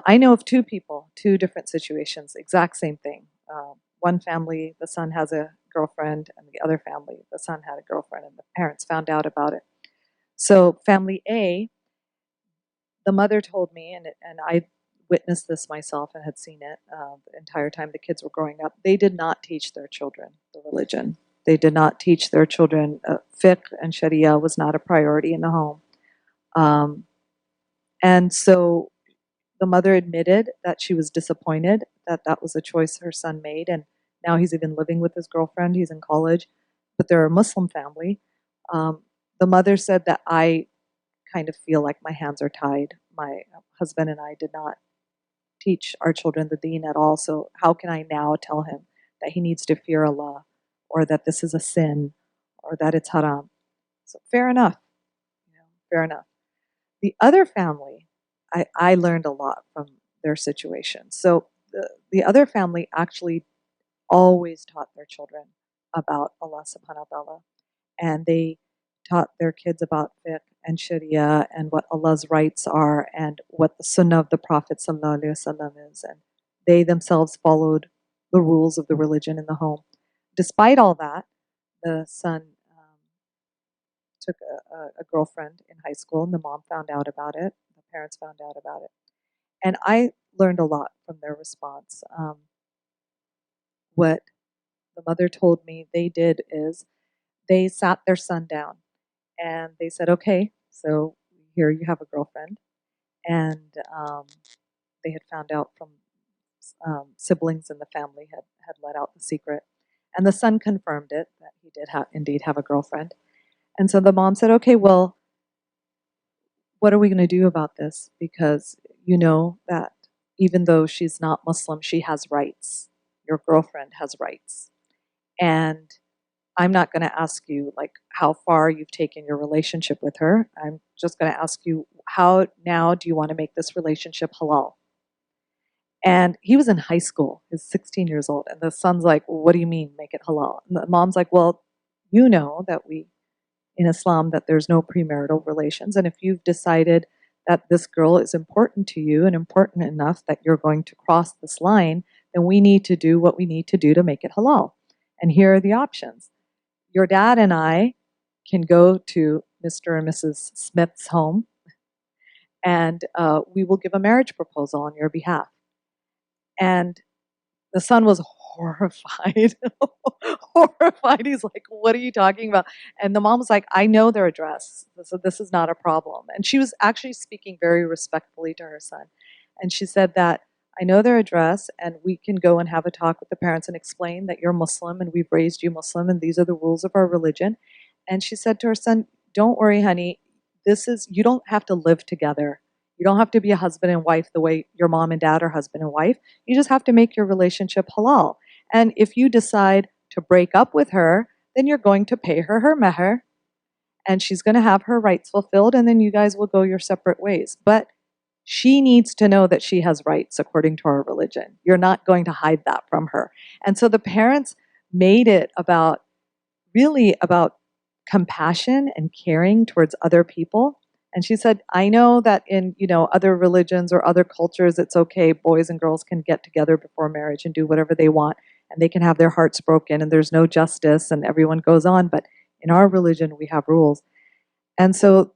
I know of two people, two different situations, exact same thing. One family, the son has a girlfriend, and the other family, the son had a girlfriend, and the parents found out about it. So, family A, the mother told me, and I witnessed this myself and had seen it the entire time the kids were growing up. They did not teach their children the religion. They did not teach their children fiqh, and Sharia was not a priority in the home. Um, and so the mother admitted that she was disappointed that that was a choice her son made, and now he's even living with his girlfriend. He's in college, but they're a Muslim family. Um, the mother said that I kind of feel like my hands are tied. My husband and I did not teach our children the deen at all, so how can I now tell him that he needs to fear Allah, or that this is a sin, or that it's haram? So fair enough, fair enough. The other family, I learned a lot from their situation. So the other family actually always taught their children about Allah subhanahu wa ta'ala. And they taught their kids about fiqh and sharia and what Allah's rights are and what the sunnah of the Prophet sallallahu alaihi wasallam is. And they themselves followed the rules of the religion in the home. Despite all that, the son took a girlfriend in high school, and the mom found out about it. The parents found out about it. And I learned a lot from their response. What the mother told me they did is they sat their son down and they said, okay, so here you have a girlfriend. And they had found out from siblings in the family had let out the secret. And the son confirmed it, that he did indeed have a girlfriend. And so the mom said, okay, well, what are we going to do about this? Because you know that even though she's not Muslim, she has rights. Your girlfriend has rights. And I'm not going to ask you like how far you've taken your relationship with her. I'm just going to ask you, how now do you want to make this relationship halal? And he was in high school. He's 16 years old. And the son's like, well, what do you mean make it halal? And the mom's like, well, you know that we in Islam that there's no premarital relations. And if you've decided that this girl is important to you and important enough that you're going to cross this line, then we need to do what we need to do to make it halal. And here are the options. Your dad and I can go to Mr. and Mrs. Smith's home, and we will give a marriage proposal on your behalf. And the son was horrified. Horrified. He's like, what are you talking about? And the mom was like, I know their address, so this is not a problem. And she was actually speaking very respectfully to her son. And she said that, I know their address, and we can go and have a talk with the parents and explain that you're Muslim and we've raised you Muslim and these are the rules of our religion. And she said to her son, don't worry, honey, you don't have to live together. You don't have to be a husband and wife the way your mom and dad are husband and wife. You just have to make your relationship halal. And if you decide to break up with her, then you're going to pay her her meher, and she's going to have her rights fulfilled, and then you guys will go your separate ways. But she needs to know that she has rights according to our religion. You're not going to hide that from her. And so the parents made it really about compassion and caring towards other people. And she said, I know that in other religions or other cultures, it's okay, boys and girls can get together before marriage and do whatever they want, and they can have their hearts broken, and there's no justice, and everyone goes on. But in our religion, we have rules. And so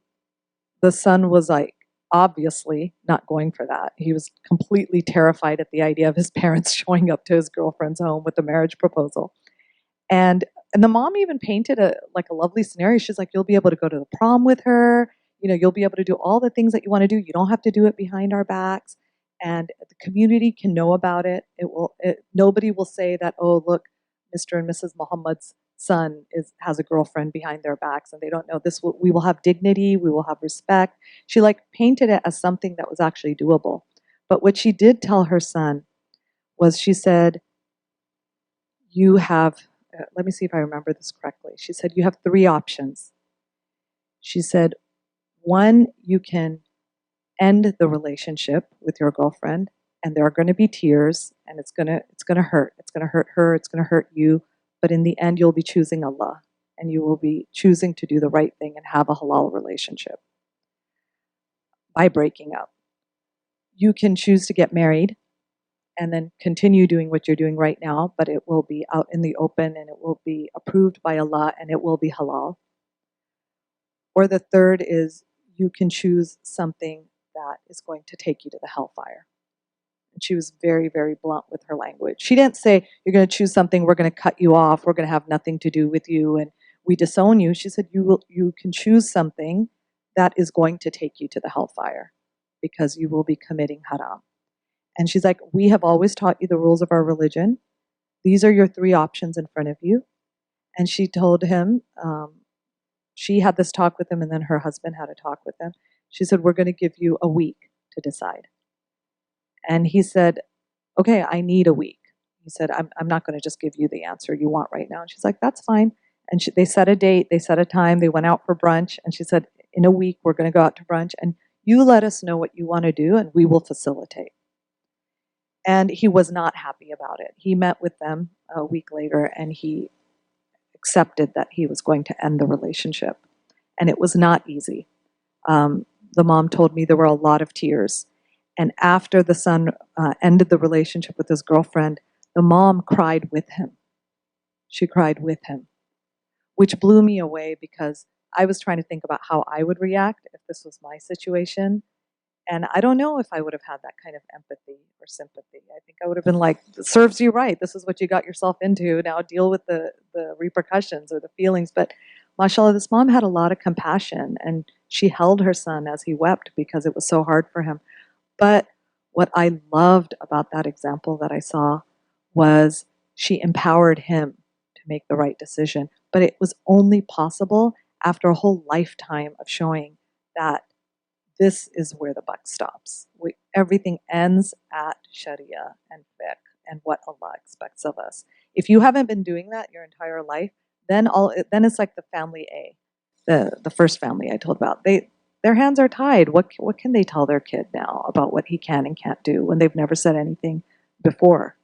the son was like, obviously not going for that. He was completely terrified at the idea of his parents showing up to his girlfriend's home with a marriage proposal. And the mom even painted a lovely scenario. She's like, you'll be able to go to the prom with her. You'll be able to do all the things that you want to do. You don't have to do it behind our backs. And the community can know about it. Nobody will say that, oh, look, Mr. and Mrs. Muhammad's son has a girlfriend behind their backs, and they don't know this. We will have dignity. We will have respect. She painted it as something that was actually doable. But what she did tell her son was, she said, you have, let me see if I remember this correctly. She said, you have three options. She said, one, you can end the relationship with your girlfriend, and there are going to be tears, and it's going to hurt. It's going to hurt her. It's going to hurt you. But in the end, you'll be choosing Allah, and you will be choosing to do the right thing and have a halal relationship by breaking up. you can choose to get married and then continue doing what you're doing right now, but it will be out in the open and it will be approved by Allah and it will be halal. Or the third is you can choose something that is going to take you to the hellfire. And she was very, very blunt with her language. She didn't say, you're going to choose something, we're going to cut you off, we're going to have nothing to do with you, and we disown you. She said, you can choose something that is going to take you to the hellfire because you will be committing haram. And she's like, we have always taught you the rules of our religion. These are your three options in front of you. And she told him, she had this talk with him, and then her husband had a talk with him. She said, we're going to give you a week to decide. And he said, okay, I need a week. He said, I'm not going to just give you the answer you want right now. And she's like, that's fine. And they set a date, they set a time, they went out for brunch. And she said, in a week, we're going to go out to brunch, and you let us know what you want to do, and we will facilitate. And he was not happy about it. He met with them a week later, and he accepted that he was going to end the relationship. And it was not easy. The mom told me there were a lot of tears. And after the son ended the relationship with his girlfriend, the mom cried with him. She cried with him, which blew me away because I was trying to think about how I would react if this was my situation. And I don't know if I would have had that kind of empathy or sympathy. I think I would have been like, serves you right. This is what you got yourself into. Now deal with the repercussions or the feelings. But mashallah, this mom had a lot of compassion, and she held her son as he wept because it was so hard for him. But what I loved about that example that I saw was she empowered him to make the right decision. But it was only possible after a whole lifetime of showing that this is where the buck stops. Everything ends at Sharia and fiqh and what Allah expects of us. If you haven't been doing that your entire life, then it's like the family A, the first family I told about. Their hands are tied. What can they tell their kid now about what he can and can't do when they've never said anything before?